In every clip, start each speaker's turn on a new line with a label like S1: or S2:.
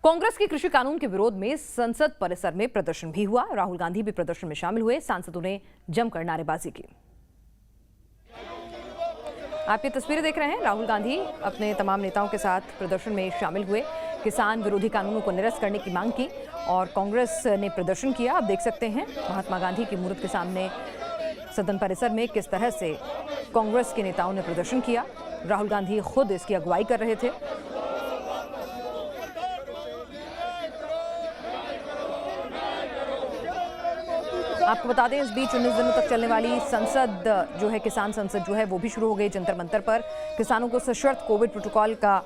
S1: कांग्रेस के कृषि कानून के विरोध में संसद परिसर में प्रदर्शन भी हुआ। राहुल गांधी भी प्रदर्शन में शामिल हुए। सांसदों ने जमकर नारेबाजी की। आप ये तस्वीरें देख रहे हैं। राहुल गांधी अपने तमाम नेताओं के साथ प्रदर्शन में शामिल हुए। किसान विरोधी कानूनों को निरस्त करने की मांग की और कांग्रेस ने प्रदर्शन किया। आप देख सकते हैं महात्मा गांधी की मूर्ति के सामने सदन परिसर में किस तरह से कांग्रेस के नेताओं ने प्रदर्शन किया। राहुल गांधी खुद इसकी अगुवाई कर रहे थे। आपको बता दें, इस बीच 19 दिनों तक चलने वाली संसद जो है, किसान संसद जो है वो भी शुरू हो गई। जंतर मंतर पर किसानों को सशर्त कोविड प्रोटोकॉल का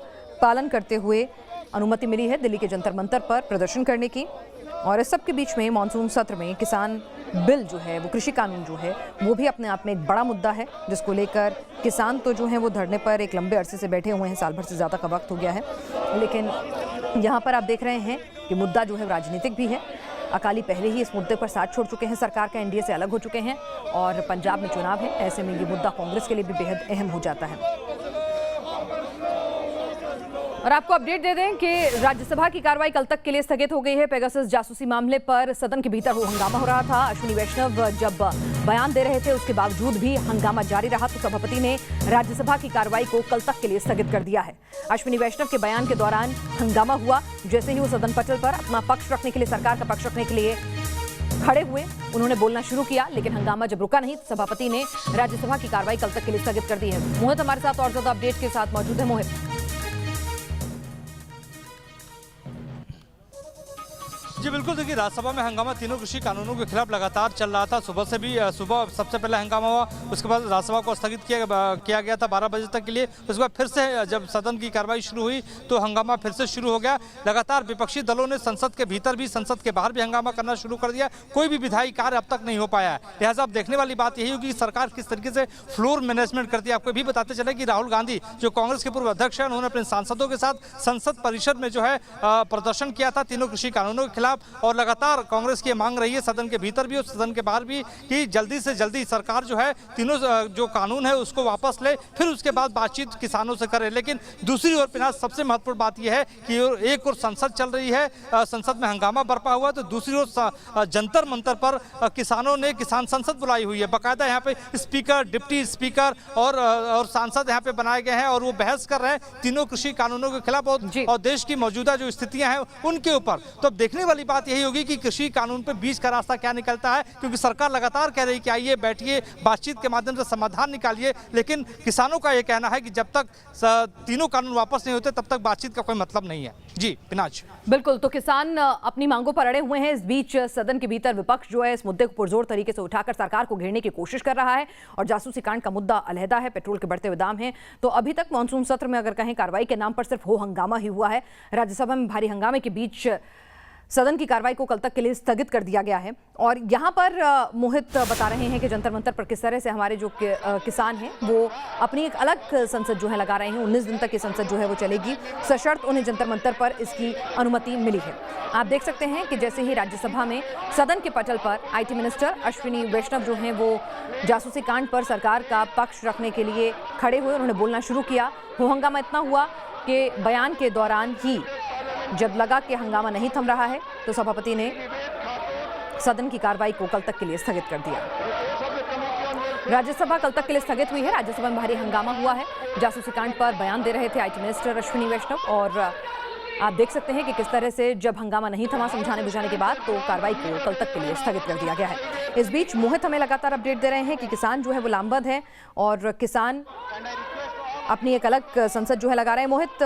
S1: पालन करते हुए अनुमति मिली है दिल्ली के जंतर मंतर पर प्रदर्शन करने की। और इस सब के बीच में मानसून सत्र में किसान बिल जो है, वो कृषि कानून जो है, वो भी अपने आप में एक बड़ा मुद्दा है, जिसको लेकर किसान तो जो है वो धरने पर एक लंबे अरसे से बैठे हुए हैं। साल भर से ज़्यादा का वक्त हो गया है। लेकिन यहाँ पर आप देख रहे हैं कि मुद्दा जो है राजनीतिक भी है। अकाली पहले ही इस मुद्दे पर साथ छोड़ चुके हैं, सरकार का एनडीए से अलग हो चुके हैं और पंजाब में चुनाव है। ऐसे में ये मुद्दा कांग्रेस के लिए भी बेहद अहम हो जाता है। और आपको अपडेट दे दें कि राज्यसभा की कार्रवाई कल तक के लिए स्थगित हो गई है। पेगासस जासूसी मामले पर सदन के भीतर हंगामा हो रहा था। अश्विनी वैष्णव जब बयान दे रहे थे, उसके बावजूद भी हंगामा जारी रहा, तो सभापति ने राज्यसभा की कार्रवाई को कल तक के लिए स्थगित कर दिया है। अश्विनी वैष्णव के बयान के दौरान हंगामा हुआ। जैसे ही वो सदन पटल पर अपना पक्ष रखने के लिए, सरकार का पक्ष रखने के लिए खड़े हुए, उन्होंने बोलना शुरू किया। लेकिन हंगामा जब रुका नहीं, सभापति ने राज्यसभा की कार्रवाई कल तक के लिए स्थगित कर दी है। मोहित हमारे साथ और ज्यादा अपडेट के साथ मौजूद है। मोहित
S2: जी बिल्कुल, देखिए राज्यसभा में हंगामा तीनों कृषि कानूनों के खिलाफ लगातार चल रहा था। सुबह सबसे पहले हंगामा हुआ, उसके बाद राज्यसभा को स्थगित किया गया था 12 बजे तक के लिए। उसके बाद फिर से जब सदन की कार्रवाई शुरू हुई तो हंगामा फिर से शुरू हो गया। लगातार विपक्षी दलों ने संसद के भीतर भी, संसद के बाहर भी हंगामा करना शुरू कर दिया। कोई भी विधायी कार्य अब तक नहीं हो पाया है। लिहाजा अब देखने वाली बात यही होगी कि सरकार किस तरीके से फ्लोर मैनेजमेंट करती है। आपको भी बताते चले कि राहुल गांधी जो कांग्रेस के पूर्व अध्यक्ष हैं, उन्होंने अपने सांसदों के साथ संसद परिसर में जो है प्रदर्शन किया था तीनों कृषि कानूनों के खिलाफ। और लगातार कांग्रेस की मांग रही है सदन के भीतर भी और सदन के बाहर भी कि जल्दी से जल्दी सरकार जो है तीनों जो कानून है उसको वापस ले, फिर उसके बाद बातचीत किसानों से करे। लेकिन दूसरी ओर पिनाज, सबसे महत्वपूर्ण बात यह है कि एक और संसद चल रही है, संसद में हंगामा बरपा हुआ, तो दूसरी ओर जंतर मंतर पर किसानों ने किसान संसद बुलाई हुई है। बाकायदा यहाँ पे स्पीकर, डिप्टी स्पीकर और सांसद यहाँ पे बनाए गए हैं और वो बहस कर रहे हैं तीनों कृषि कानूनों के खिलाफ और देश की मौजूदा जो स्थितियां हैं उनके ऊपर। तो अब देखने वाली बात यही होगी कि कृषि कानून पे बीच का रास्ता क्या निकलता है, क्योंकि सरकार लगातार कह रही कि आइए बैठिए, बातचीत के माध्यम से समाधान निकालिए। लेकिन किसानों का यह कहना है कि जब तक तीनों कानून वापस नहीं होते तब तक बातचीत का कोई मतलब नहीं है। जी पिनाज। बिल्कुल,
S1: तो किसान अपनी मांगों पर अड़े हुए हैं। इस बीच सदन के भीतर विपक्ष जो है इस मुद्दे को पुरजोर तरीके से उठाकर सरकार को घेरने की कोशिश कर रहा है और जासूसी कांड का मुद्दा अलहदा है, पेट्रोल के बढ़ते हुए दाम हैं। तो अभी तक मानसून सत्र में अगर कहें कार्रवाई के नाम पर सिर्फ हो हंगामा ही हुआ है। राज्यसभा में भारी हंगामे के बीच सदन की कार्रवाई को कल तक के लिए स्थगित कर दिया गया है। और यहाँ पर मोहित बता रहे हैं कि जंतर मंतर पर किस तरह से हमारे जो किसान हैं वो अपनी एक अलग संसद जो है लगा रहे हैं। 19 दिन तक ये संसद जो है वो चलेगी, सशर्त उन्हें जंतर मंतर पर इसकी अनुमति मिली है। आप देख सकते हैं कि जैसे ही राज्यसभा में सदन के पटल पर आईटी मिनिस्टर अश्विनी वैष्णव जो हैं वो जासूसी कांड पर सरकार का पक्ष रखने के लिए खड़े हुए, उन्होंने बोलना शुरू किया। वो हंगामा इतना हुआ कि बयान के दौरान ही जब लगा कि हंगामा नहीं थम रहा है तो सभापति ने सदन की कार्रवाई को कल तक के लिए स्थगित कर दिया। राज्यसभा कल तक के लिए स्थगित हुई है। राज्यसभा में भारी हंगामा हुआ है। जासूसी कांड पर बयान दे रहे थे आईटी मिनिस्टर अश्विनी वैष्णव और आप देख सकते हैं कि किस तरह से जब हंगामा नहीं थमा समझाने बुझाने के बाद, तो कार्रवाई को कल तक के लिए स्थगित कर दिया गया है। इस बीच मोहित हमें लगातार अपडेट दे रहे हैं कि किसान जो है वो लामबंद है और किसान अपनी एक अलग संसद जो है लगा रहे हैं। मोहित,